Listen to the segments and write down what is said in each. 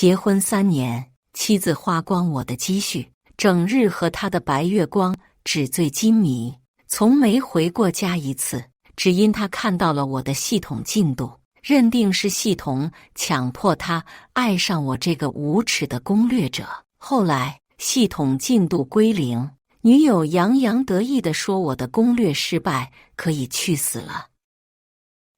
结婚3年，妻子花光我的积蓄，整日和他的白月光纸醉金迷，从没回过家一次。只因他看到了我的系统进度，认定是系统强迫他爱上我这个无耻的攻略者。后来系统进度归零，女友洋洋得意地说我的攻略失败，可以去死了。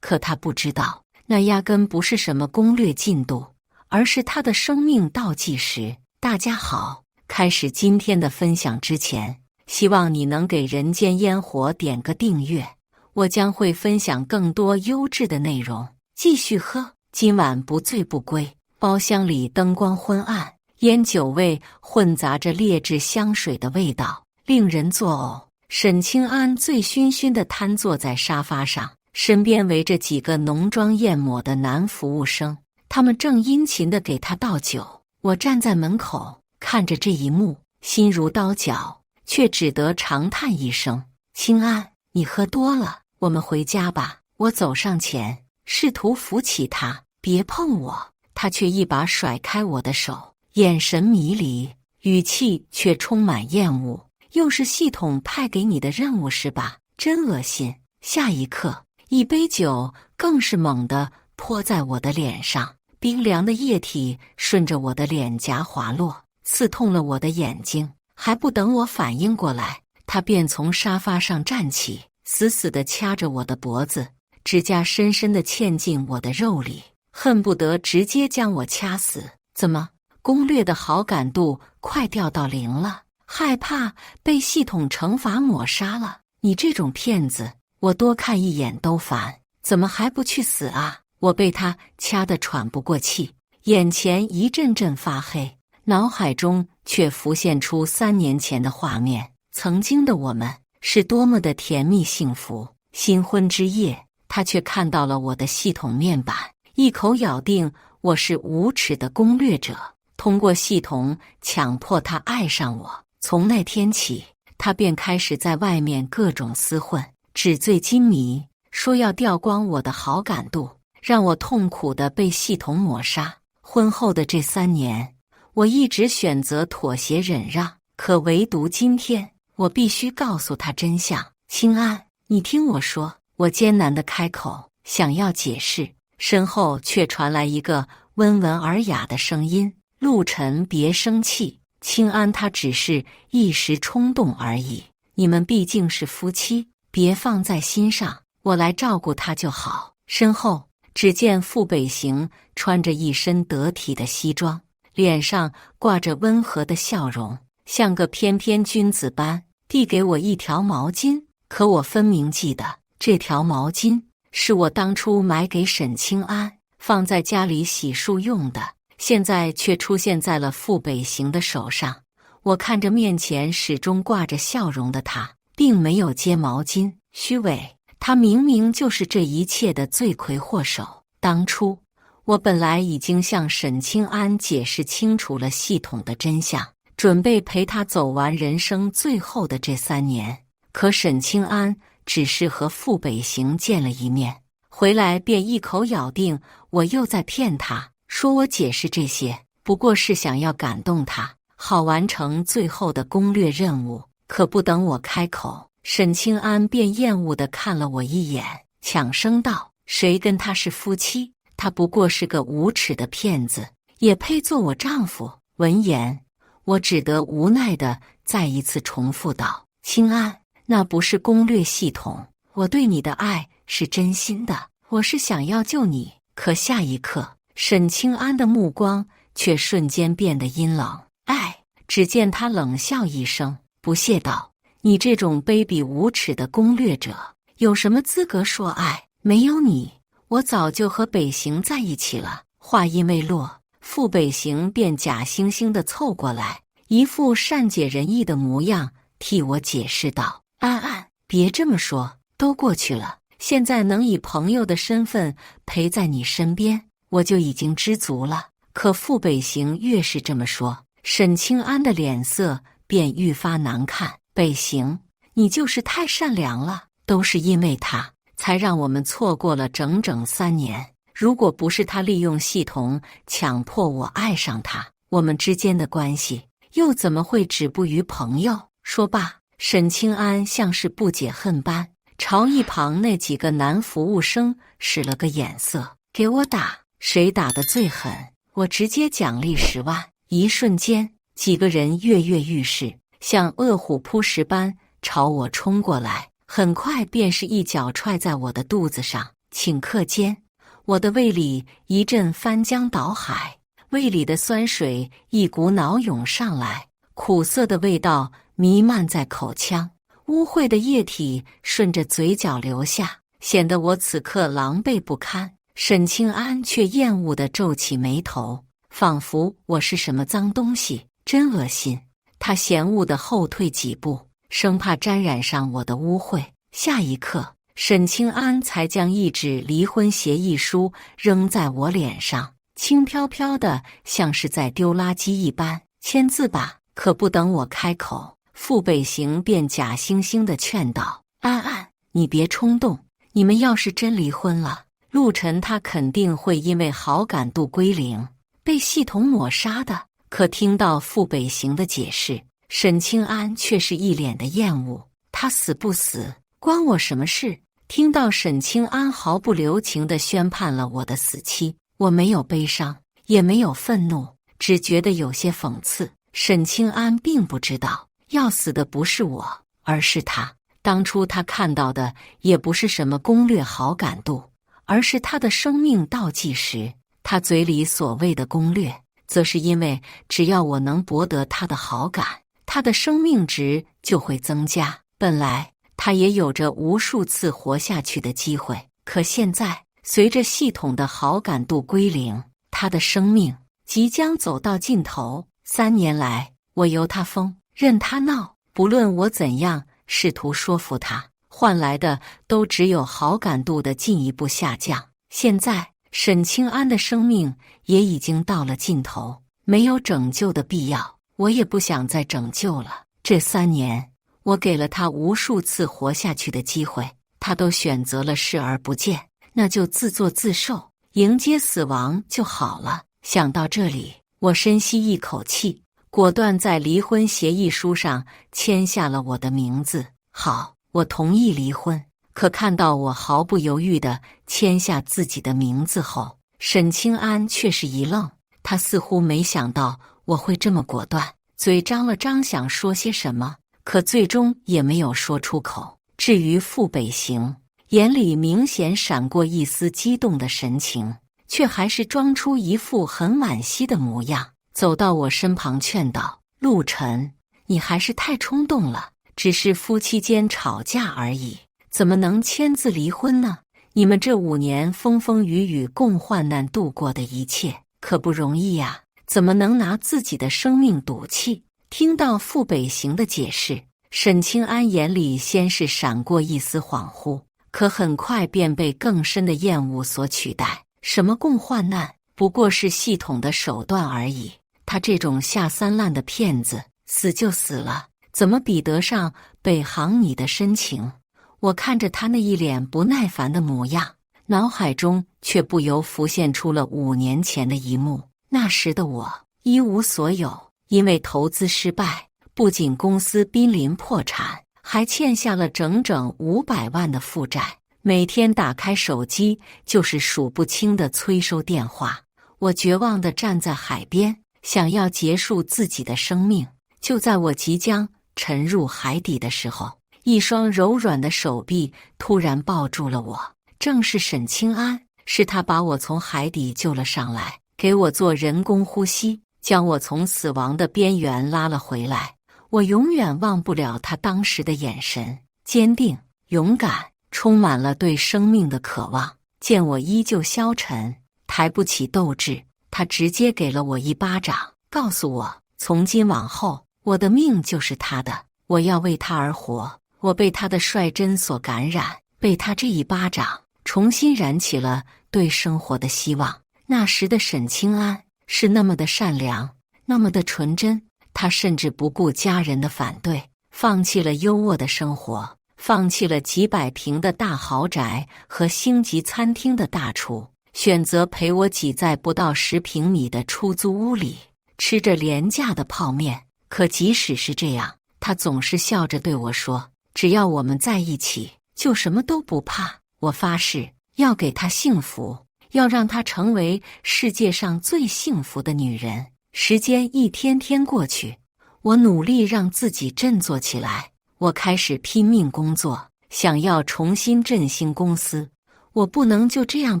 可他不知道，那压根不是什么攻略进度，而是他的生命倒计时。大家好，开始今天的分享之前，希望你能给人间烟火点个订阅，我将会分享更多优质的内容。继续喝，今晚不醉不归。包厢里灯光昏暗，烟酒味混杂着劣质香水的味道，令人作呕。沈清安醉醺醺地瘫坐在沙发上，身边围着几个浓妆艳抹的男服务生，他们正殷勤地给他倒酒。我站在门口看着这一幕，心如刀绞，却只得长叹一声：清安，你喝多了，我们回家吧。我走上前，试图扶起他，别碰我，他却一把甩开我的手，眼神迷离，语气却充满厌恶。又是系统派给你的任务是吧？真恶心。下一刻，一杯酒更是猛地泼在我的脸上，冰凉的液体顺着我的脸颊滑落，刺痛了我的眼睛。还不等我反应过来，他便从沙发上站起，死死地掐着我的脖子，指甲深深地嵌进我的肉里，恨不得直接将我掐死。怎么，攻略的好感度快掉到0了？害怕被系统惩罚抹杀了？你这种骗子，我多看一眼都烦，怎么还不去死啊？我被他掐得喘不过气，眼前一阵阵发黑，脑海中却浮现出3年前的画面。曾经的我们是多么的甜蜜幸福。新婚之夜，他却看到了我的系统面板，一口咬定我是无耻的攻略者，通过系统强迫他爱上我。从那天起，他便开始在外面各种厮混，纸醉金迷，说要掉光我的好感度，让我痛苦地被系统抹杀。婚后的这3年，我一直选择妥协忍让，可唯独今天，我必须告诉他真相。清安，你听我说。我艰难地开口，想要解释，身后却传来一个温文尔雅的声音：陆晨，别生气，清安他只是一时冲动而已，你们毕竟是夫妻，别放在心上，我来照顾他就好。身后只见傅北行穿着一身得体的西装，脸上挂着温和的笑容，像个翩翩君子般递给我一条毛巾。可我分明记得，这条毛巾是我当初买给沈清安，放在家里洗漱用的，现在却出现在了傅北行的手上。我看着面前始终挂着笑容的他，并没有接毛巾。虚伪，他明明就是这一切的罪魁祸首。当初我本来已经向沈清安解释清楚了系统的真相，准备陪他走完人生最后的这3年。可沈清安只是和傅北行见了一面，回来便一口咬定我又在骗他，说我解释这些不过是想要感动他，好完成最后的攻略任务。可不等我开口，沈清安便厌恶地看了我一眼，抢声道：谁跟他是夫妻？他不过是个无耻的骗子，也配做我丈夫？闻言，我只得无奈地再一次重复道：清安，那不是攻略系统，我对你的爱是真心的，我是想要救你。可下一刻，沈清安的目光却瞬间变得阴冷。爱？只见他冷笑一声，不屑道：你这种卑鄙无耻的攻略者，有什么资格说爱？没有你，我早就和北行在一起了。话音未落，傅北行便假惺惺地凑过来，一副善解人意的模样，替我解释道：安安，别这么说，都过去了，现在能以朋友的身份陪在你身边，我就已经知足了。可傅北行越是这么说，沈清安的脸色便愈发难看。北行，你就是太善良了，都是因为他，才让我们错过了整整3年。如果不是他利用系统强迫我爱上他，我们之间的关系又怎么会止步于朋友？说罢，沈清安像是不解恨般，朝一旁那几个男服务生使了个眼色，给我打，谁打得最狠，我直接奖励10万。一瞬间，几个人跃跃欲试，像饿虎扑食般朝我冲过来，很快便是一脚踹在我的肚子上。顷刻间，我的胃里一阵翻江倒海，胃里的酸水一股脑涌上来，苦涩的味道弥漫在口腔，污秽的液体顺着嘴角流下，显得我此刻狼狈不堪。沈清安却厌恶地皱起眉头，仿佛我是什么脏东西，真恶心。他嫌恶地后退几步，生怕沾染上我的污秽。下一刻，沈清安才将一纸离婚协议书扔在我脸上，轻飘飘的，像是在丢垃圾一般。签字吧。可不等我开口，傅北行便假惺惺地劝道：“安安，你别冲动，你们要是真离婚了，陆晨他肯定会因为好感度归零，被系统抹杀的。”可听到傅北行的解释，沈清安却是一脸的厌恶。他死不死，关我什么事？听到沈清安毫不留情地宣判了我的死期，我没有悲伤，也没有愤怒，只觉得有些讽刺。沈清安并不知道，要死的不是我，而是他。当初他看到的也不是什么攻略好感度，而是他的生命倒计时。他嘴里所谓的攻略，则是因为只要我能博得他的好感，他的生命值就会增加。本来他也有着无数次活下去的机会，可现在随着系统的好感度归零，他的生命即将走到尽头。3年来，我由他疯，任他闹，不论我怎样试图说服他，换来的都只有好感度的进一步下降。现在，沈清安的生命也已经到了尽头，没有拯救的必要，我也不想再拯救了。这3年，我给了他无数次活下去的机会，他都选择了视而不见，那就自作自受，迎接死亡就好了。想到这里，我深吸一口气，果断在离婚协议书上签下了我的名字。好，我同意离婚。可看到我毫不犹豫地签下自己的名字后，沈清安却是一愣，他似乎没想到我会这么果断，嘴张了张想说些什么，可最终也没有说出口。至于傅北行，眼里明显闪过一丝激动的神情，却还是装出一副很惋惜的模样，走到我身旁劝道：“陆晨，你还是太冲动了，只是夫妻间吵架而已，怎么能签字离婚呢？你们这5年风风雨雨共患难度过的一切，可不容易呀，怎么能拿自己的生命赌气？”听到傅北行的解释，沈清安眼里先是闪过一丝恍惚，可很快便被更深的厌恶所取代。什么共患难，不过是系统的手段而已。他这种下三滥的骗子，死就死了，怎么比得上北航你的深情？我看着他那一脸不耐烦的模样，脑海中却不由浮现出了5年前的一幕。那时的我一无所有，因为投资失败，不仅公司濒临破产，还欠下了整整500万的负债。每天打开手机就是数不清的催收电话。我绝望地站在海边，想要结束自己的生命。就在我即将沉入海底的时候，一双柔软的手臂突然抱住了我，正是沈清安。是他把我从海底救了上来，给我做人工呼吸，将我从死亡的边缘拉了回来。我永远忘不了他当时的眼神，坚定、勇敢，充满了对生命的渴望。见我依旧消沉，抬不起斗志，他直接给了我一巴掌，告诉我，从今往后，我的命就是他的，我要为他而活。我被他的率真所感染，被他这一巴掌重新燃起了对生活的希望。那时的沈清安是那么的善良，那么的纯真，他甚至不顾家人的反对，放弃了优渥的生活，放弃了几百平的大豪宅和星级餐厅的大厨，选择陪我挤在不到10平米的出租屋里，吃着廉价的泡面。可即使是这样，他总是笑着对我说：“只要我们在一起，就什么都不怕。”我发誓要给他幸福，要让她成为世界上最幸福的女人。时间一天天过去，我努力让自己振作起来。我开始拼命工作，想要重新振兴公司。我不能就这样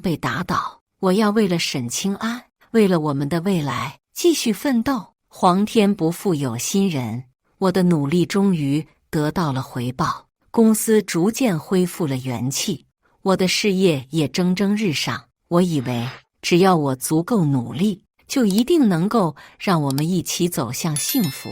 被打倒，我要为了沈清安，为了我们的未来，继续奋斗。皇天不负有心人，我的努力终于得到了回报，公司逐渐恢复了元气，我的事业也蒸蒸日上。我以为只要我足够努力，就一定能够让我们一起走向幸福。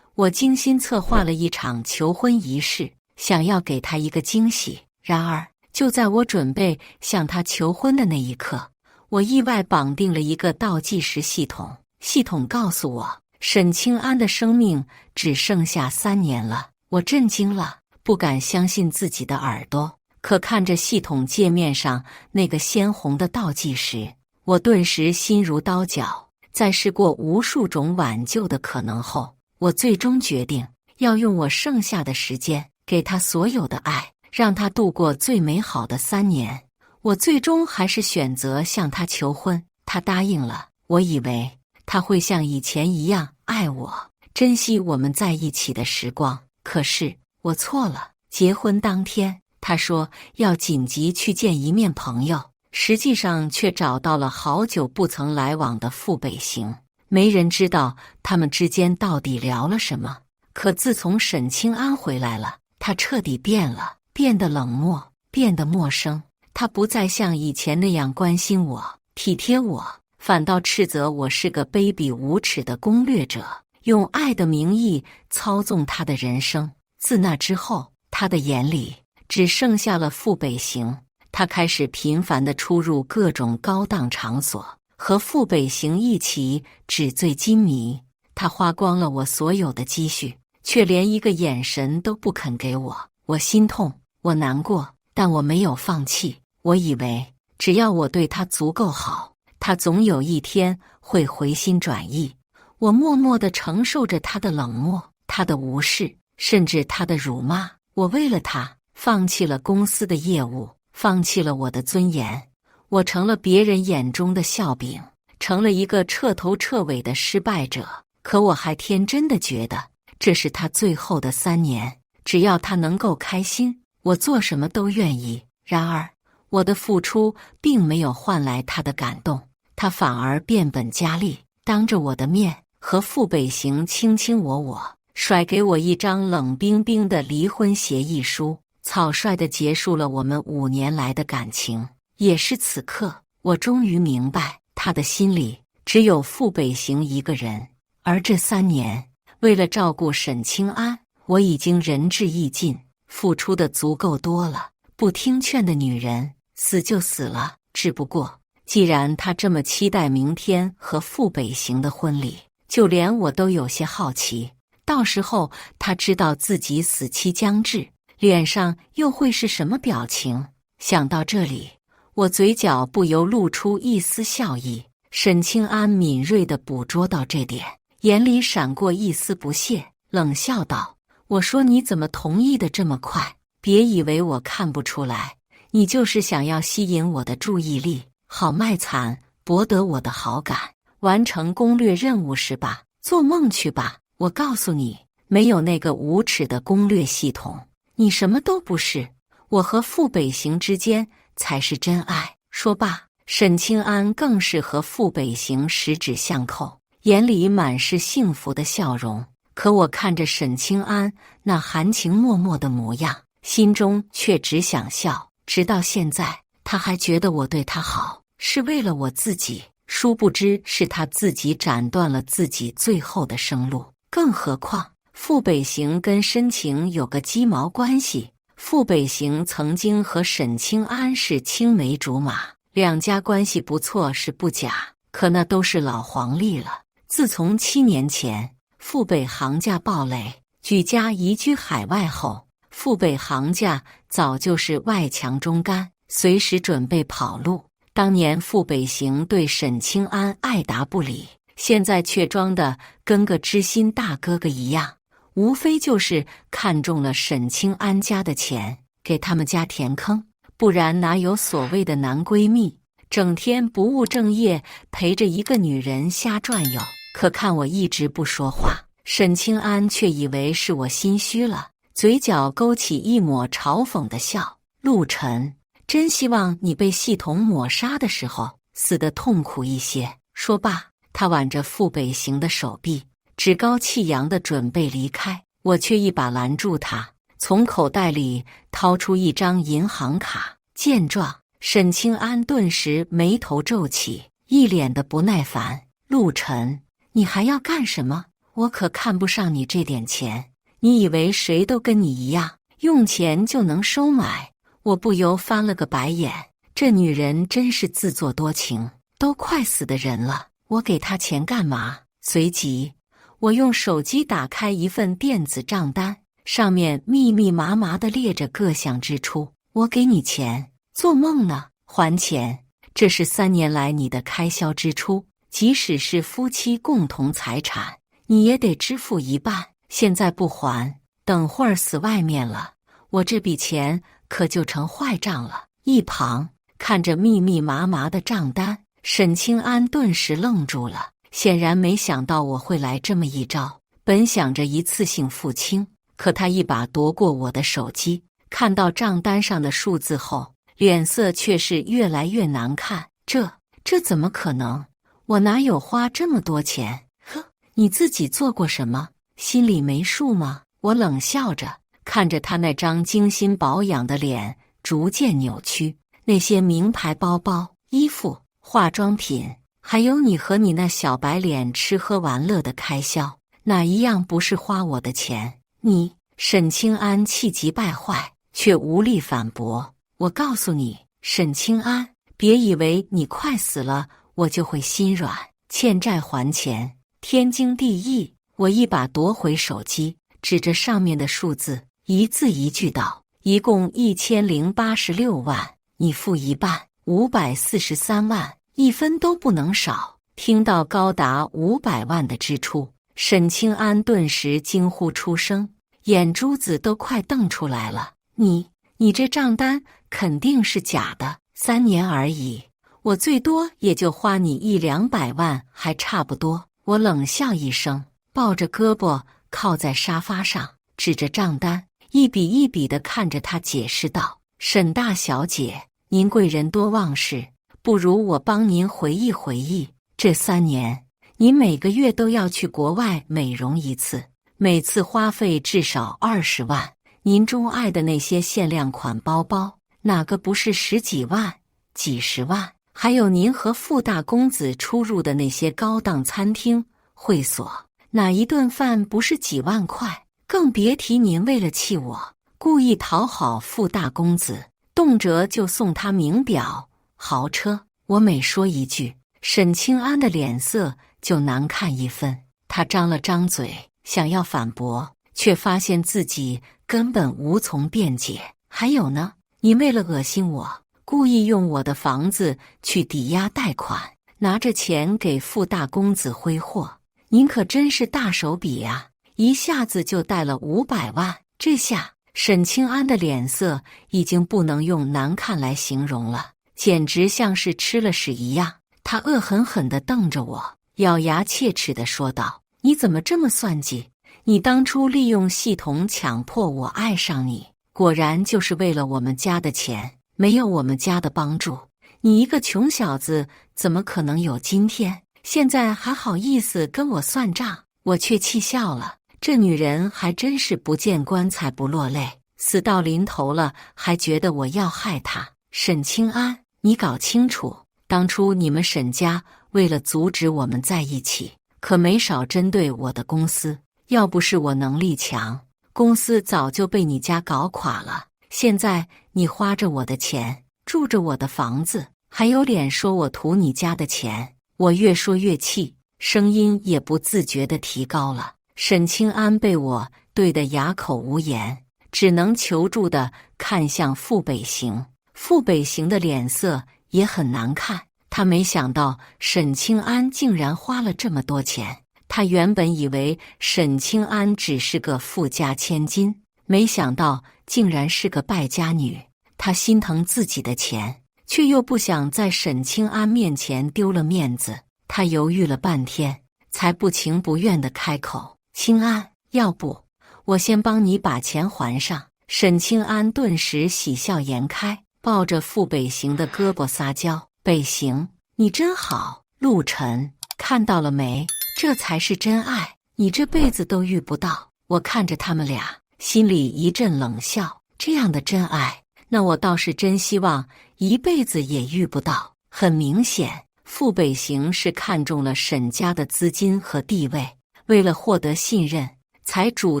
我精心策划了一场求婚仪式，想要给他一个惊喜。然而，就在我准备向他求婚的那一刻，我意外绑定了一个倒计时系统。系统告诉我，沈清安的生命只剩下3年了。我震惊了，不敢相信自己的耳朵。可看着系统界面上那个鲜红的倒计时，我顿时心如刀绞。在试过无数种挽救的可能后，我最终决定要用我剩下的时间给他所有的爱，让他度过最美好的3年。我最终还是选择向他求婚，他答应了。我以为他会像以前一样爱我，珍惜我们在一起的时光。可是我错了。结婚当天，他说要紧急去见一面朋友，实际上却找到了好久不曾来往的傅北行。没人知道他们之间到底聊了什么。可自从沈清安回来了，他彻底变了，变得冷漠，变得陌生。他不再像以前那样关心我、体贴我，反倒斥责我是个卑鄙无耻的攻略者，用爱的名义操纵他的人生。自那之后，他的眼里只剩下了傅北行。他开始频繁地出入各种高档场所，和傅北行一起纸醉金迷。他花光了我所有的积蓄，却连一个眼神都不肯给我。我心痛，我难过，但我没有放弃。我以为只要我对他足够好，他总有一天会回心转意。我默默地承受着他的冷漠，他的无视，甚至他的辱骂。我为了他放弃了公司的业务，放弃了我的尊严。我成了别人眼中的笑柄，成了一个彻头彻尾的失败者。可我还天真的觉得这是他最后的3年，只要他能够开心，我做什么都愿意。然而，我的付出并没有换来他的感动，他反而变本加厉，当着我的面和傅北行卿卿我我，甩给我一张冷冰冰的离婚协议书，草率地结束了我们5年来的感情。也是此刻，我终于明白，他的心里只有傅北行一个人。而这3年，为了照顾沈清安，我已经仁至义尽，付出的足够多了。不听劝的女人，死就死了。只不过，既然她这么期待明天和傅北行的婚礼，就连我都有些好奇，到时候她知道自己死期将至，脸上又会是什么表情？想到这里，我嘴角不由露出一丝笑意。沈清安敏锐地捕捉到这点，眼里闪过一丝不屑，冷笑道：“我说你怎么同意的这么快？别以为我看不出来，你就是想要吸引我的注意力，好卖惨，博得我的好感，完成攻略任务是吧？做梦去吧！我告诉你，没有那个无耻的攻略系统，你什么都不是。我和傅北行之间才是真爱。”说罢，沈清安更是和傅北行十指相扣，眼里满是幸福的笑容。可我看着沈清安那含情脉脉的模样，心中却只想笑。直到现在，他还觉得我对他好，是为了我自己。殊不知是他自己斩断了自己最后的生路。更何况，傅北行跟申晴有个鸡毛关系。傅北行曾经和沈清安是青梅竹马，两家关系不错是不假，可那都是老黄历了。自从7年前傅北行家暴雷，举家移居海外后，傅北行家早就是外强中干，随时准备跑路。当年傅北行对沈清安爱答不理，现在却装得跟个知心大哥哥一样，无非就是看中了沈清安家的钱，给他们家填坑，不然哪有所谓的男闺蜜，整天不务正业，陪着一个女人瞎转悠。可看我一直不说话，沈清安却以为是我心虚了，嘴角勾起一抹嘲讽的笑。陆晨，真希望你被系统抹杀的时候死得痛苦一些。说罢，他挽着傅北行的手臂，趾高气扬地准备离开，我却一把拦住他，从口袋里掏出一张银行卡。见状，沈清安顿时眉头皱起，一脸的不耐烦。陆晨，你还要干什么？我可看不上你这点钱，你以为谁都跟你一样，用钱就能收买？我不由翻了个白眼，这女人真是自作多情，都快死的人了，我给她钱干嘛？随即，我用手机打开一份电子账单，上面密密麻麻地列着各项支出。我给你钱，做梦呢！还钱，这是3年来你的开销支出，即使是夫妻共同财产，你也得支付一半。现在不还，等会儿死外面了，我这笔钱可就成坏账了。一旁看着密密麻麻的账单，沈清安顿时愣住了，显然没想到我会来这么一招。本想着一次性付清，可他一把夺过我的手机，看到账单上的数字后，脸色却是越来越难看。这怎么可能？我哪有花这么多钱？呵，你自己做过什么？心里没数吗？我冷笑着，看着他那张精心保养的脸逐渐扭曲，那些名牌包包、衣服、化妆品，还有你和你那小白脸吃喝玩乐的开销，哪一样不是花我的钱？你……沈清安气急败坏，却无力反驳。我告诉你，沈清安，别以为你快死了，我就会心软。欠债还钱，天经地义。我一把夺回手机，指着上面的数字，一字一句道：一共1086万，你付一半，543万，一分都不能少。听到高达500万的支出，沈清安顿时惊呼出声，眼珠子都快瞪出来了。你这账单肯定是假的，3年而已，我最多也就花你100-200万，还差不多。我冷笑一声，抱着胳膊靠在沙发上，指着账单，一笔一笔地看着他解释道：沈大小姐，您贵人多忘事，不如我帮您回忆回忆，这3年，您每个月都要去国外美容一次，每次花费至少20万。您钟爱的那些限量款包包，哪个不是10几万、几十万？还有您和傅大公子出入的那些高档餐厅、会所，哪一顿饭不是几万块？更别提您为了气我，故意讨好傅大公子，动辄就送他名表、豪车。我每说一句，沈清安的脸色就难看一分。他张了张嘴，想要反驳，却发现自己根本无从辩解。还有呢，你为了恶心我，故意用我的房子去抵押贷款，拿着钱给傅大公子挥霍。您可真是大手笔呀，一下子就贷了500万。这下沈清安的脸色已经不能用难看来形容了，简直像是吃了屎一样。他恶狠狠地瞪着我，咬牙切齿地说道：你怎么这么算计？你当初利用系统强迫我爱上你，果然就是为了我们家的钱，没有我们家的帮助，你一个穷小子怎么可能有今天？现在还好意思跟我算账？我却气笑了，这女人还真是不见棺材不落泪，死到临头了还觉得我要害她。沈清安，你搞清楚，当初你们沈家为了阻止我们在一起，可没少针对我的公司，要不是我能力强，公司早就被你家搞垮了。现在你花着我的钱，住着我的房子，还有脸说我图你家的钱。我越说越气，声音也不自觉地提高了。沈清安被我对得哑口无言，只能求助地看向傅北行。傅北行的脸色也很难看。他没想到沈清安竟然花了这么多钱。他原本以为沈清安只是个富家千金，没想到竟然是个败家女。他心疼自己的钱，却又不想在沈清安面前丢了面子。他犹豫了半天，才不情不愿地开口：“清安，要不我先帮你把钱还上。”沈清安顿时喜笑颜开，抱着傅北行的胳膊撒娇：“北行，你真好。陆晨，看到了没？这才是真爱，你这辈子都遇不到。”我看着他们俩，心里一阵冷笑。这样的真爱，那我倒是真希望一辈子也遇不到。很明显，傅北行是看中了沈家的资金和地位，为了获得信任，才主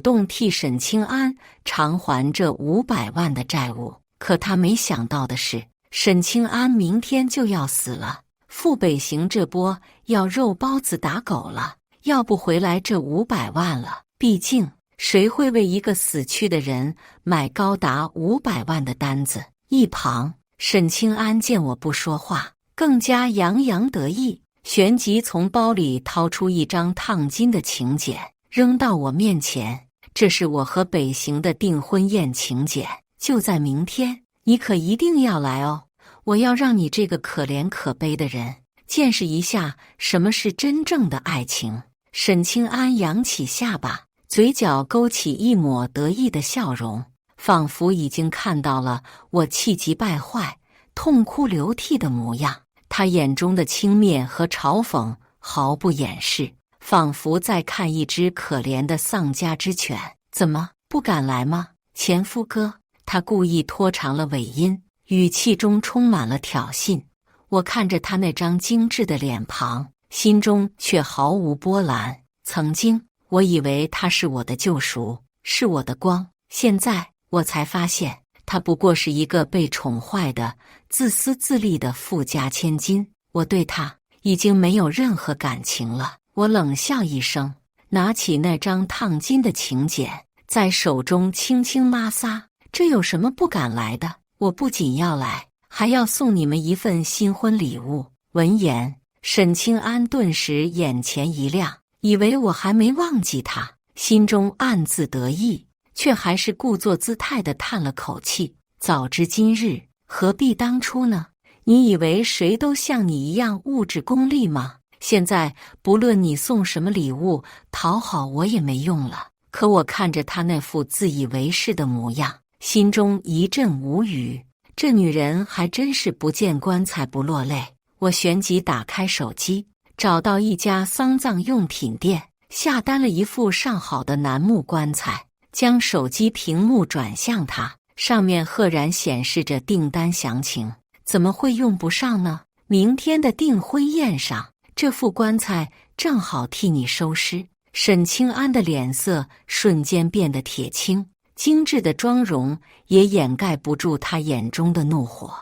动替沈清安偿还这500万的债务。可他没想到的是，沈清安明天就要死了，傅北行这波要肉包子打狗了，要不回来这500万了。毕竟谁会为一个死去的人买高达500万的单子？一旁，沈清安见我不说话，更加洋洋得意，旋即从包里掏出一张烫金的请柬，扔到我面前。这是我和北行的订婚宴请柬，就在明天，你可一定要来哦！我要让你这个可怜可悲的人见识一下什么是真正的爱情。沈清安扬起下巴，嘴角勾起一抹得意的笑容，仿佛已经看到了我气急败坏、痛哭流涕的模样。他眼中的轻蔑和嘲讽毫不掩饰，仿佛在看一只可怜的丧家之犬。怎么，不敢来吗，前夫哥？他故意拖长了尾音，语气中充满了挑衅。我看着他那张精致的脸庞，心中却毫无波澜。曾经我以为他是我的救赎，是我的光，现在我才发现，他不过是一个被宠坏的、自私自利的富家千金。我对他已经没有任何感情了。我冷笑一声，拿起那张烫金的请柬，在手中轻轻摩挲。这有什么不敢来的？我不仅要来，还要送你们一份新婚礼物。闻言，沈清安顿时眼前一亮，以为我还没忘记他，心中暗自得意，却还是故作姿态地叹了口气。早知今日，何必当初呢？你以为谁都像你一样物质功利吗？现在不论你送什么礼物，讨好我也没用了。可我看着他那副自以为是的模样，心中一阵无语。这女人还真是不见棺材不落泪。我旋即打开手机，找到一家丧葬用品店，下单了一副上好的楠木棺材，将手机屏幕转向他，上面赫然显示着订单详情。怎么会用不上呢？明天的订婚宴上，这副棺材正好替你收尸。沈清安的脸色瞬间变得铁青，精致的妆容也掩盖不住他眼中的怒火。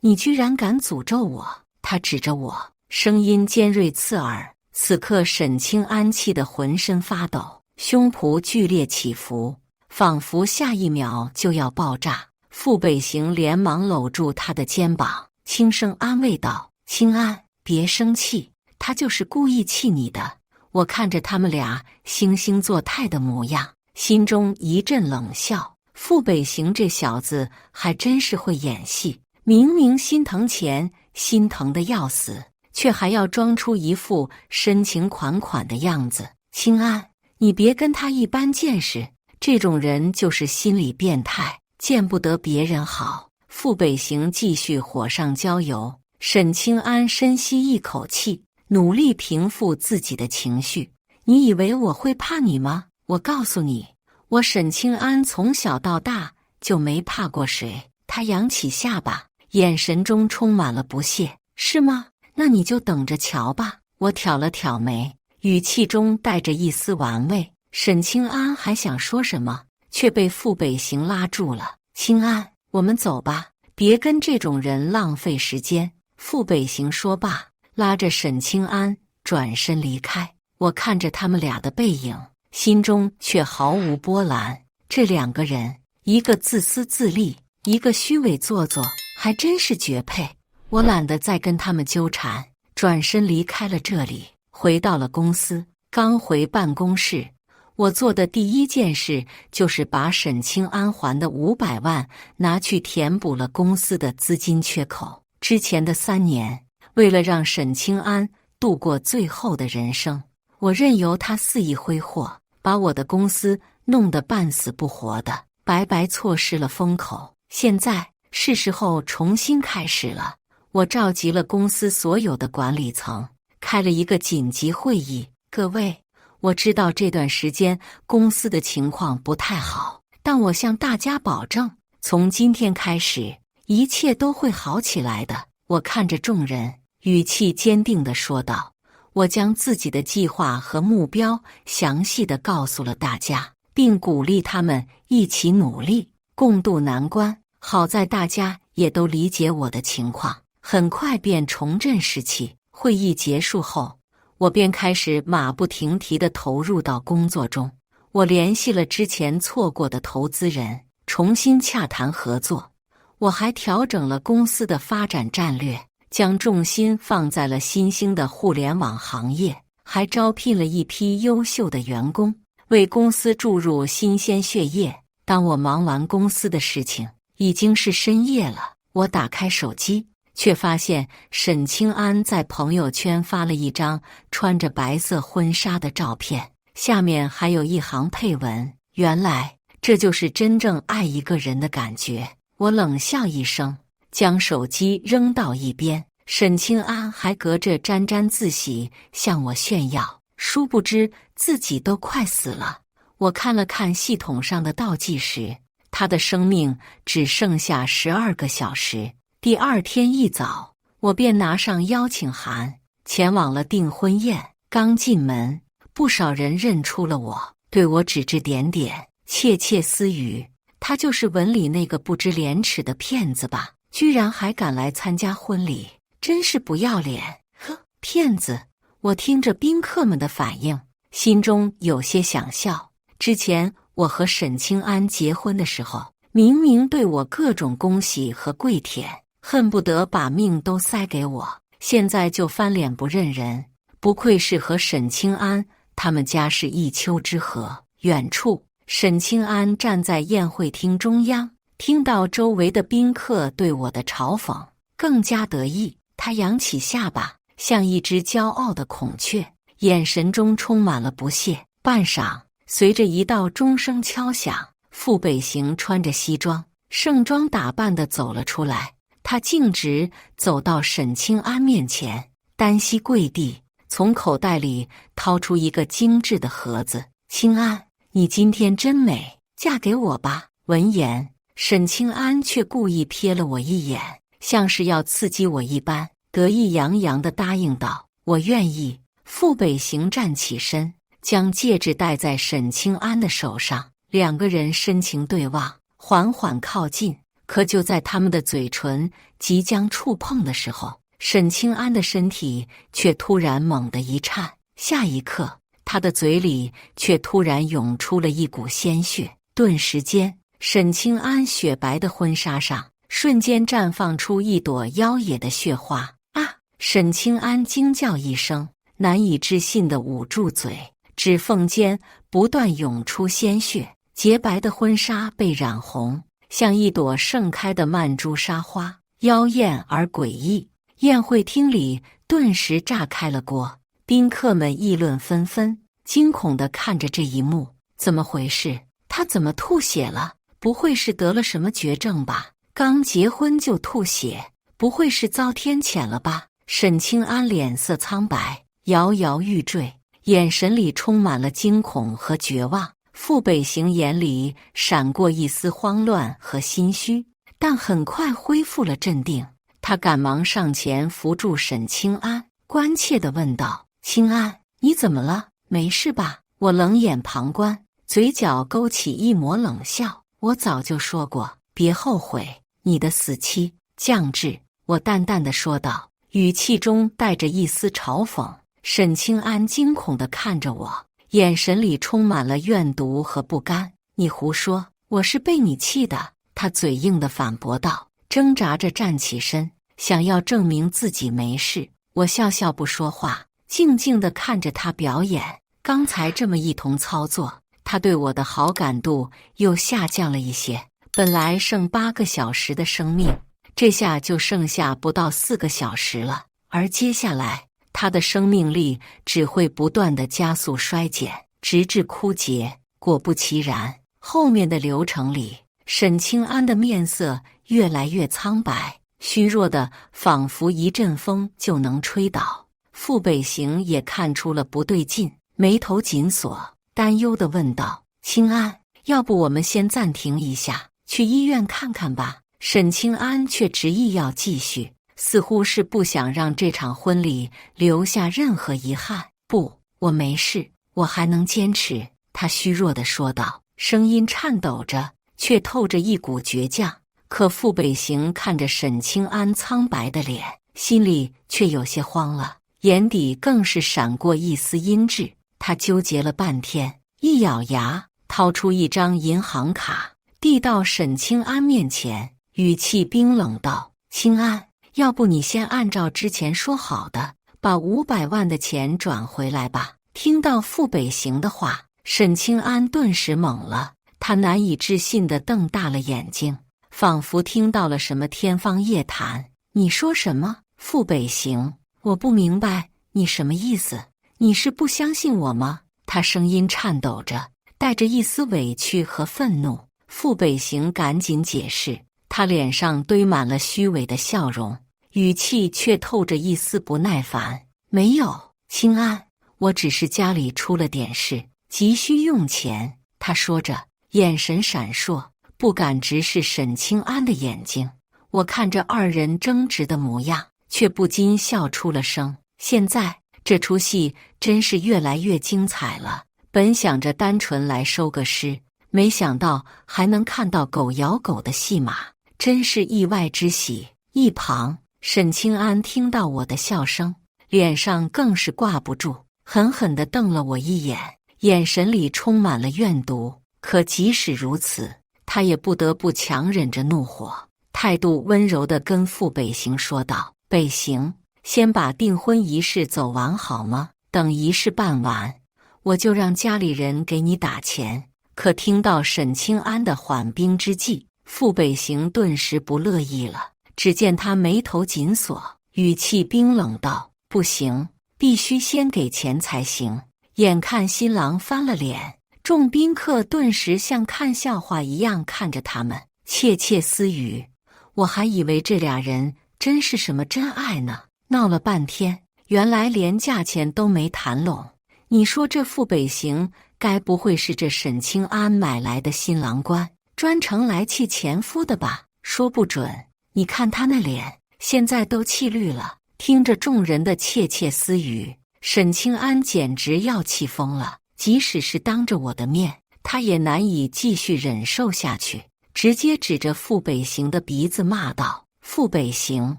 你居然敢诅咒我！他指着我，声音尖锐刺耳。此刻沈清安气得浑身发抖，胸脯剧烈起伏，仿佛下一秒就要爆炸。傅北行连忙搂住他的肩膀，轻声安慰道：“清安，别生气，他就是故意气你的。”我看着他们俩惺惺作态的模样，心中一阵冷笑。傅北行这小子还真是会演戏，明明心疼钱，心疼得要死，却还要装出一副深情款款的样子。清安，你别跟他一般见识，这种人就是心理变态，见不得别人好。傅北行继续火上浇油。沈清安深吸一口气，努力平复自己的情绪。你以为我会怕你吗？我告诉你，我沈清安从小到大就没怕过谁。他扬起下巴，眼神中充满了不屑。是吗？那你就等着瞧吧。我挑了挑眉，语气中带着一丝玩味。沈清安还想说什么，却被傅北行拉住了。清安，我们走吧，别跟这种人浪费时间。傅北行说罢，拉着沈清安转身离开。我看着他们俩的背影，心中却毫无波澜。这两个人，一个自私自利，一个虚伪做作，还真是绝配。我懒得再跟他们纠缠，转身离开了这里，回到了公司。刚回办公室，我做的第一件事就是把沈清安还的500万拿去填补了公司的资金缺口。之前的3年，为了让沈清安度过最后的人生，我任由他肆意挥霍，把我的公司弄得半死不活的，白白错失了风口。现在是时候重新开始了。我召集了公司所有的管理层，开了一个紧急会议。各位，我知道这段时间公司的情况不太好，但我向大家保证，从今天开始，一切都会好起来的。我看着众人，语气坚定地说道。我将自己的计划和目标详细地告诉了大家，并鼓励他们一起努力，共度难关。好在大家也都理解我的情况，很快便重振士气。会议结束后，我便开始马不停蹄地投入到工作中。我联系了之前错过的投资人，重新洽谈合作。我还调整了公司的发展战略，将重心放在了新兴的互联网行业，还招聘了一批优秀的员工，为公司注入新鲜血液。当我忙完公司的事情，已经是深夜了。我打开手机，却发现沈清安在朋友圈发了一张穿着白色婚纱的照片，下面还有一行配文：原来这就是真正爱一个人的感觉。我冷笑一声，将手机扔到一边。沈清安还隔着沾沾自喜向我炫耀，殊不知自己都快死了。我看了看系统上的倒计时，他的生命只剩下12个小时。第二天一早，我便拿上邀请函，前往了订婚宴。刚进门，不少人认出了我，对我指指点点，窃窃私语：他就是文里那个不知廉耻的骗子吧？居然还敢来参加婚礼，真是不要脸！呵，骗子！我听着宾客们的反应，心中有些想笑。之前我和沈清安结婚的时候，明明对我各种恭喜和跪舔，恨不得把命都塞给我，现在就翻脸不认人。不愧是和沈清安他们家是一丘之貉。远处，沈清安站在宴会厅中央，听到周围的宾客对我的嘲讽，更加得意。他扬起下巴，像一只骄傲的孔雀，眼神中充满了不屑。半晌，随着一道钟声敲响，傅北行穿着西装，盛装打扮地走了出来。他径直走到沈清安面前，单膝跪地，从口袋里掏出一个精致的盒子。清安，你今天真美，嫁给我吧。闻言，沈清安却故意瞥了我一眼，像是要刺激我一般，得意洋洋地答应道：我愿意。傅北行站起身，将戒指戴在沈清安的手上，两个人深情对望，缓缓靠近。可就在他们的嘴唇即将触碰的时候，沈清安的身体却突然猛地一颤，下一刻，他的嘴里却突然涌出了一股鲜血。顿时间，沈清安雪白的婚纱上瞬间绽放出一朵妖冶的血花。啊！沈清安惊叫一声，难以置信地捂住嘴，指缝间不断涌出鲜血，洁白的婚纱被染红，像一朵盛开的曼珠沙花，妖艳而诡异。宴会厅里顿时炸开了锅，宾客们议论纷纷，惊恐地看着这一幕。怎么回事？他怎么吐血了？不会是得了什么绝症吧？刚结婚就吐血，不会是遭天谴了吧？沈清安脸色苍白，摇摇欲坠，眼神里充满了惊恐和绝望。傅北行眼里闪过一丝慌乱和心虚，但很快恢复了镇定。他赶忙上前扶住沈清安，关切地问道：清安，你怎么了？没事吧？我冷眼旁观，嘴角勾起一抹冷笑。我早就说过，别后悔，你的死期将至。我淡淡地说道，语气中带着一丝嘲讽。沈清安惊恐地看着我，眼神里充满了怨毒和不甘。你胡说，我是被你气的。他嘴硬地反驳道，挣扎着站起身，想要证明自己没事。我笑笑不说话，静静地看着他表演。刚才这么一通操作，他对我的好感度又下降了一些。本来剩8个小时的生命，这下就剩下不到4个小时了。而接下来，他的生命力只会不断地加速衰减，直至枯竭。果不其然，后面的流程里，沈清安的面色越来越苍白，虚弱的仿佛一阵风就能吹倒。傅北行也看出了不对劲，眉头紧锁，担忧地问道：“清安，要不我们先暂停一下，去医院看看吧？”沈清安却执意要继续，似乎是不想让这场婚礼留下任何遗憾。“不，我没事，我还能坚持。”他虚弱地说道，声音颤抖着，却透着一股倔强。可傅北行看着沈清安苍白的脸，心里却有些慌了，眼底更是闪过一丝阴鸷。他纠结了半天，一咬牙，掏出一张银行卡，递到沈清安面前，语气冰冷道：“清安，要不你先按照之前说好的，把500万的钱转回来吧。”听到傅北行的话，沈清安顿时懵了，他难以置信地瞪大了眼睛，仿佛听到了什么天方夜谭。“你说什么？”傅北行，我不明白你什么意思？你是不相信我吗？他声音颤抖着，带着一丝委屈和愤怒。傅北行赶紧解释，他脸上堆满了虚伪的笑容，语气却透着一丝不耐烦。“没有，清安，我只是家里出了点事，急需用钱。”他说着，眼神闪烁，不敢直视沈清安的眼睛。我看着二人争执的模样，却不禁笑出了声。现在这出戏真是越来越精彩了。本想着单纯来收个尸，没想到还能看到狗咬狗的戏码，真是意外之喜。一旁，沈清安听到我的笑声，脸上更是挂不住，狠狠地瞪了我一眼，眼神里充满了怨毒。可即使如此，他也不得不强忍着怒火，态度温柔地跟傅北行说道：“北行，先把订婚仪式走完好吗？等仪式办完，我就让家里人给你打钱。”可听到沈清安的缓兵之计，傅北行顿时不乐意了。只见他眉头紧锁，语气冰冷道：“不行，必须先给钱才行。”眼看新郎翻了脸，众宾客顿时像看笑话一样看着他们，窃窃私语。我还以为这俩人真是什么真爱呢，闹了半天，原来连价钱都没谈拢。你说这傅北行该不会是这沈清安买来的新郎官，专程来气前夫的吧？说不准，你看他那脸，现在都气绿了。听着众人的窃窃私语，沈清安简直要气疯了。即使是当着我的面，他也难以继续忍受下去，直接指着傅北行的鼻子骂道：“傅北行，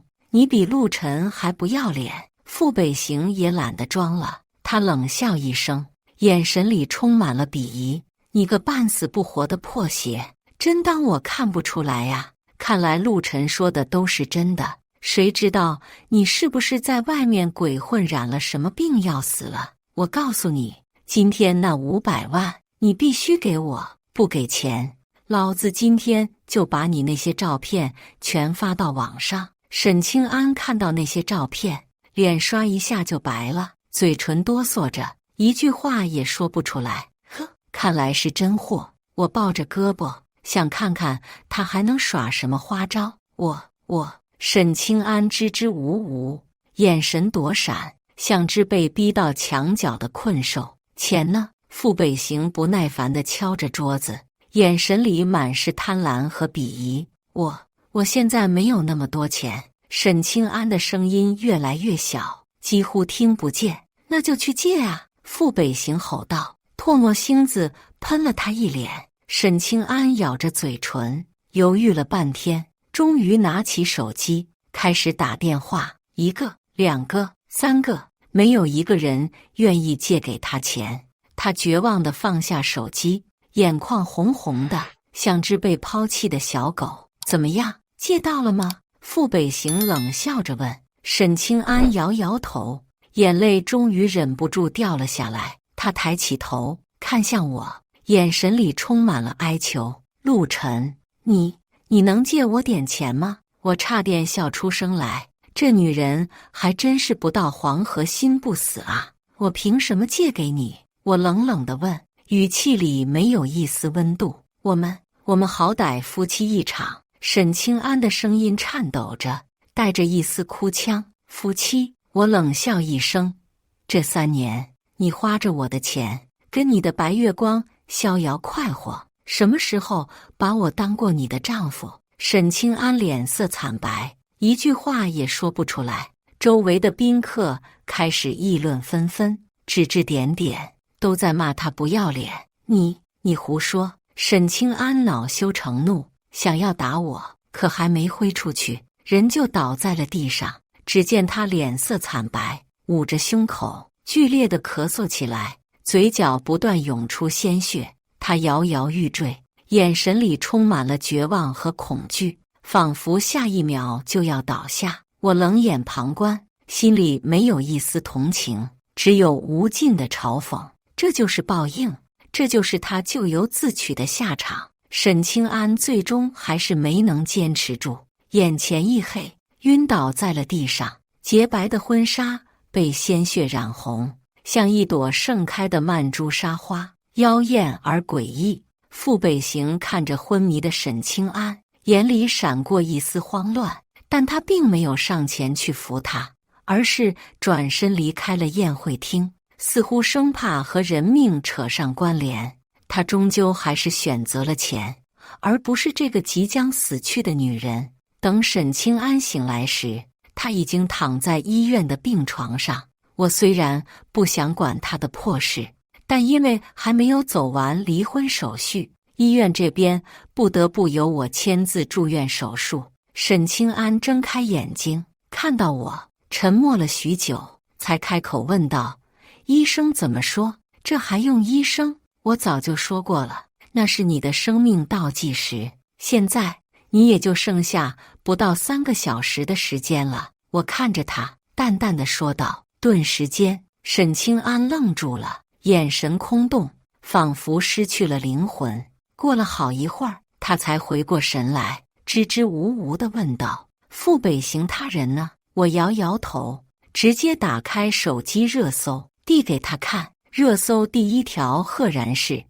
你比陆晨还不要脸！”傅北行也懒得装了，他冷笑一声，眼神里充满了鄙夷：“你个半死不活的破鞋，真当我看不出来呀？看来陆晨说的都是真的，谁知道你是不是在外面鬼混染了什么病要死了？我告诉你，今天那500万你必须给我，不给钱，老子今天就把你那些照片全发到网上。”沈清安看到那些照片，脸刷一下就白了，嘴唇哆嗦着，一句话也说不出来。呵，看来是真货。我抱着胳膊，想看看他还能耍什么花招。沈清安支支吾吾，眼神躲闪，像只被逼到墙角的困兽。钱呢？傅北行不耐烦地敲着桌子，眼神里满是贪婪和鄙夷。我现在没有那么多钱。沈清安的声音越来越小，几乎听不见。那就去借啊！傅北行吼道，唾沫星子喷了他一脸。沈清安咬着嘴唇，犹豫了半天，终于拿起手机，开始打电话。1个、2个、3个，没有一个人愿意借给他钱。他绝望地放下手机，眼眶红红的，像只被抛弃的小狗。怎么样，借到了吗？傅北行冷笑着问。沈清安摇摇头，眼泪终于忍不住掉了下来。他抬起头看向我，眼神里充满了哀求。陆晨，你能借我点钱吗？我差点笑出声来。这女人还真是不到黄河心不死啊！我凭什么借给你？我冷冷地问，语气里没有一丝温度。我们好歹夫妻一场。沈清安的声音颤抖着，带着一丝哭腔。夫妻？我冷笑一声。这3年，你花着我的钱，跟你的白月光逍遥快活，什么时候把我当过你的丈夫？沈清安脸色惨白，一句话也说不出来。周围的宾客开始议论纷纷，指指点点，都在骂他不要脸。你胡说！沈清安恼羞成怒，想要打我，可还没挥出去，人就倒在了地上。只见他脸色惨白，捂着胸口，剧烈地咳嗽起来，嘴角不断涌出鲜血。他摇摇欲坠，眼神里充满了绝望和恐惧，仿佛下一秒就要倒下。我冷眼旁观，心里没有一丝同情，只有无尽的嘲讽。这就是报应，这就是他咎由自取的下场。沈清安最终还是没能坚持住，眼前一黑，晕倒在了地上。洁白的婚纱被鲜血染红，像一朵盛开的曼珠沙花，妖艳而诡异。傅北行看着昏迷的沈清安，眼里闪过一丝慌乱，但他并没有上前去扶他，而是转身离开了宴会厅，似乎生怕和人命扯上关联。他终究还是选择了钱，而不是这个即将死去的女人。等沈清安醒来时，他已经躺在医院的病床上。我虽然不想管他的破事，但因为还没有走完离婚手续，医院这边不得不由我签字住院手术。沈清安睁开眼睛，看到我，沉默了许久，才开口问道：医生怎么说？这还用医生？我早就说过了，那是你的生命倒计时，现在你也就剩下不到3个小时的时间了。我看着他，淡淡的说道。顿时间，沈清安愣住了，眼神空洞，仿佛失去了灵魂。过了好一会儿，他才回过神来，支支吾吾地问道：傅北行他人呢？我摇摇头，直接打开手机热搜，递给他看。热搜第1条赫然是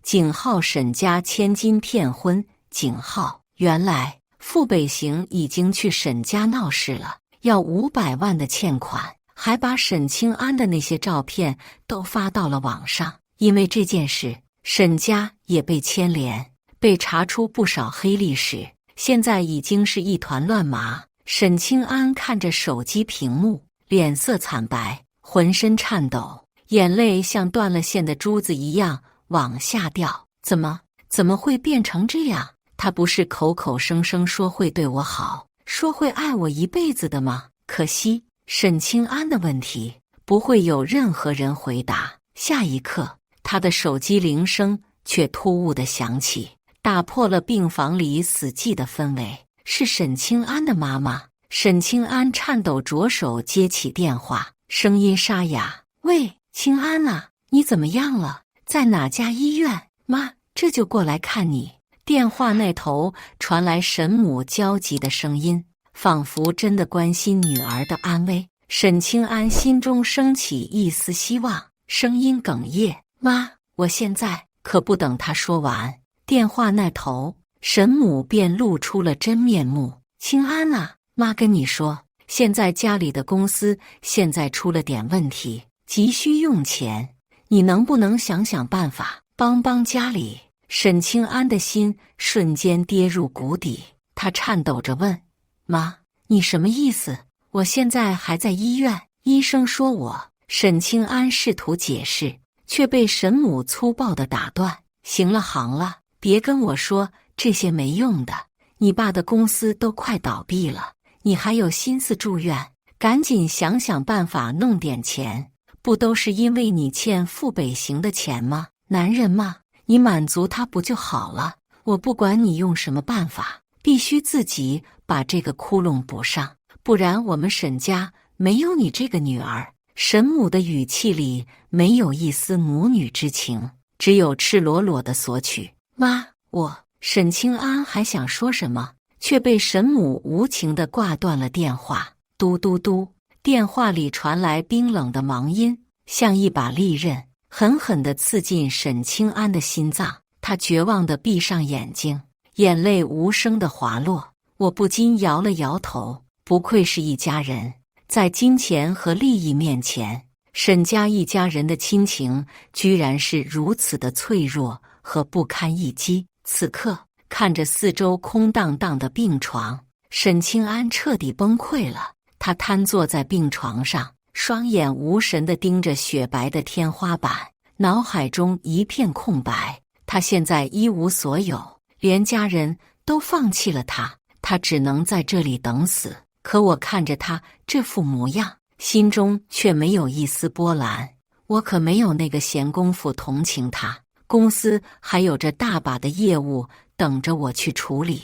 井号沈家千金骗婚。井号，原来傅北行已经去沈家闹事了，要500万的欠款，还把沈清安的那些照片都发到了网上。因为这件事，沈家也被牵连，被查出不少黑历史，现在已经是一团乱麻。沈清安看着手机屏幕，脸色惨白，浑身颤抖，眼泪像断了线的珠子一样往下掉。怎么会变成这样？他不是口口声声说会对我好，说会爱我一辈子的吗？可惜沈清安的问题不会有任何人回答。下一刻，他的手机铃声却突兀地响起，打破了病房里死寂的氛围。是沈清安的妈妈。沈清安颤抖着手接起电话，声音沙哑：喂，清安啊，你怎么样了？在哪家医院？妈，这就过来看你。电话那头传来沈母焦急的声音，仿佛真的关心女儿的安危。沈清安心中升起一丝希望，声音哽咽：妈，我现在……可不等他说完，电话那头沈母便露出了真面目：清安啊，妈跟你说，现在家里的公司现在出了点问题，急需用钱，你能不能想想办法帮帮家里？沈清安的心瞬间跌入谷底，他颤抖着问：妈，你什么意思？我现在还在医院，医生说我……沈清安试图解释，却被沈母粗暴地打断：行了行了，别跟我说这些没用的，你爸的公司都快倒闭了，你还有心思住院？赶紧想想办法弄点钱，不都是因为你欠傅北行的钱吗？男人嘛，你满足他不就好了？我不管你用什么办法，必须自己把这个窟窿补上，不然我们沈家没有你这个女儿。沈母的语气里没有一丝母女之情，只有赤裸裸的索取。妈，沈清安还想说什么，却被沈母无情地挂断了电话。嘟嘟嘟，电话里传来冰冷的忙音，像一把利刃，狠狠地刺进沈清安的心脏。他绝望地闭上眼睛，眼泪无声地滑落。我不禁摇了摇头，不愧是一家人，在金钱和利益面前，沈家一家人的亲情居然是如此的脆弱和不堪一击。此刻，看着四周空荡荡的病床，沈清安彻底崩溃了。他瘫坐在病床上，双眼无神地盯着雪白的天花板，脑海中一片空白。他现在一无所有，连家人都放弃了他，他只能在这里等死。可我看着他这副模样，心中却没有一丝波澜。我可没有那个闲工夫同情他，公司还有着大把的业务等着我去处理，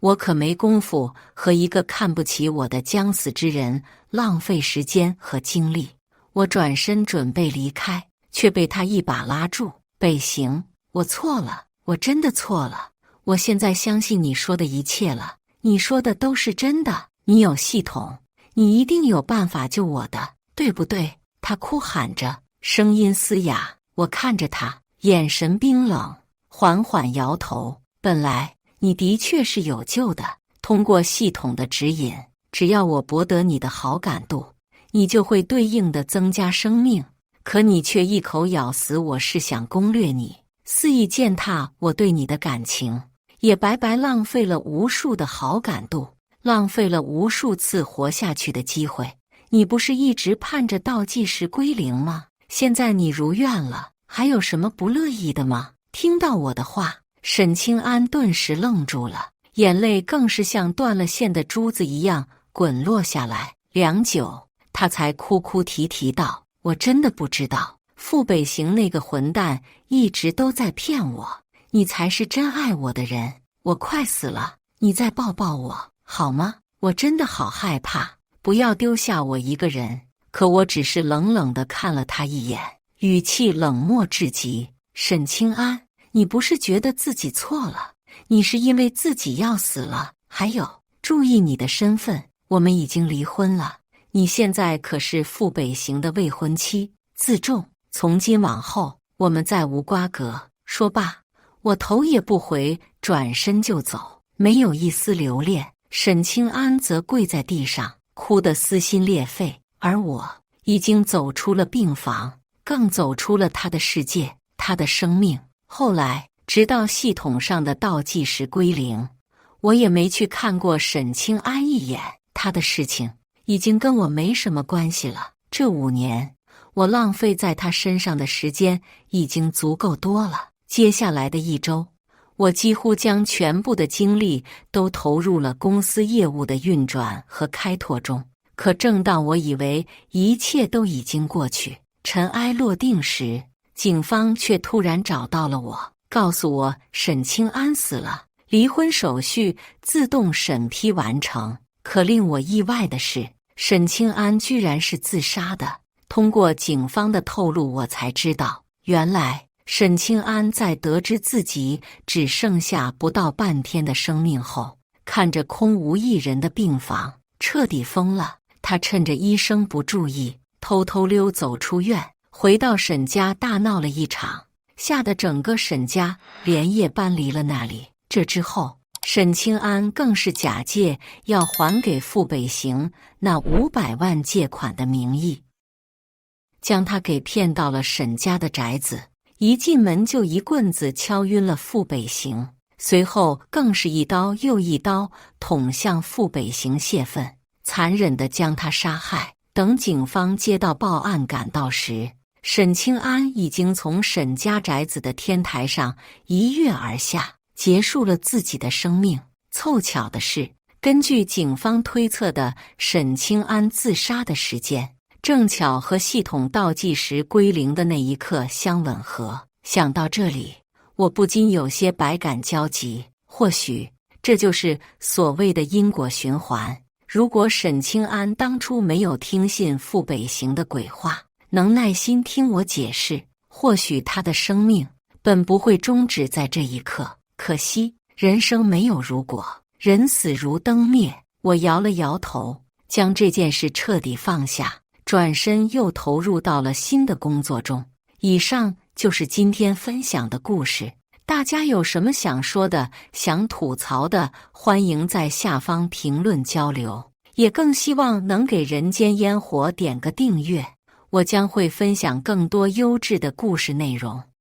我可没工夫和一个看不起我的将死之人浪费时间和精力。我转身准备离开，却被他一把拉住。北行，我错了，我真的错了。我现在相信你说的一切了，你说的都是真的，你有系统，你一定有办法救我的，对不对？他哭喊着，声音嘶哑。我看着他，眼神冰冷，缓缓摇头。本来你的确是有救的，通过系统的指引，只要我博得你的好感度，你就会对应的增加生命。可你却一口咬死我是想攻略你，肆意践踏我对你的感情，也白白浪费了无数的好感度，浪费了无数次活下去的机会。你不是一直盼着倒计时归零吗？现在你如愿了，还有什么不乐意的吗？听到我的话，沈清安顿时愣住了，眼泪更是像断了线的珠子一样滚落下来。良久，他才哭哭啼啼道：我真的不知道，傅北行那个混蛋一直都在骗我，你才是真爱我的人。我快死了，你再抱抱我好吗？我真的好害怕，不要丢下我一个人。可我只是冷冷地看了他一眼，语气冷漠至极。沈清安，你不是觉得自己错了，你是因为自己要死了。还有，注意你的身份，我们已经离婚了，你现在可是傅北行的未婚妻。自重，从今往后我们再无瓜葛。说罢，我头也不回，转身就走，没有一丝留恋。沈清安则跪在地上，哭得撕心裂肺，而我已经走出了病房，更走出了他的世界，他的生命。后来，直到系统上的倒计时归零，我也没去看过沈清安一眼。他的事情已经跟我没什么关系了。这5年，我浪费在他身上的时间已经足够多了。接下来的1周，我几乎将全部的精力都投入了公司业务的运转和开拓中。可正当我以为一切都已经过去，尘埃落定时，警方却突然找到了我，告诉我沈清安死了，离婚手续自动审批完成。可令我意外的是，沈清安居然是自杀的。通过警方的透露，我才知道，原来沈清安在得知自己只剩下不到半天的生命后，看着空无一人的病房，彻底疯了。他趁着医生不注意，偷偷溜走出院，回到沈家大闹了一场，吓得整个沈家连夜搬离了那里。这之后，沈清安更是假借要还给傅北行那500万借款的名义，将他给骗到了沈家的宅子，一进门就一棍子敲晕了傅北行，随后更是一刀又一刀捅向傅北行泄愤，残忍地将他杀害。等警方接到报案赶到时，沈清安已经从沈家宅子的天台上一跃而下，结束了自己的生命。凑巧的是，根据警方推测的沈清安自杀的时间，正巧和系统倒计时归零的那一刻相吻合。想到这里，我不禁有些百感交集。或许这就是所谓的因果循环。如果沈清安当初没有听信傅北行的鬼话，能耐心听我解释，或许他的生命本不会终止在这一刻。可惜人生没有如果，人死如灯灭。我摇了摇头，将这件事彻底放下，转身又投入到了新的工作中。以上就是今天分享的故事，大家有什么想说的、想吐槽的，欢迎在下方评论交流，也更希望能给人间烟火点个订阅，我将会分享更多优质的故事内容。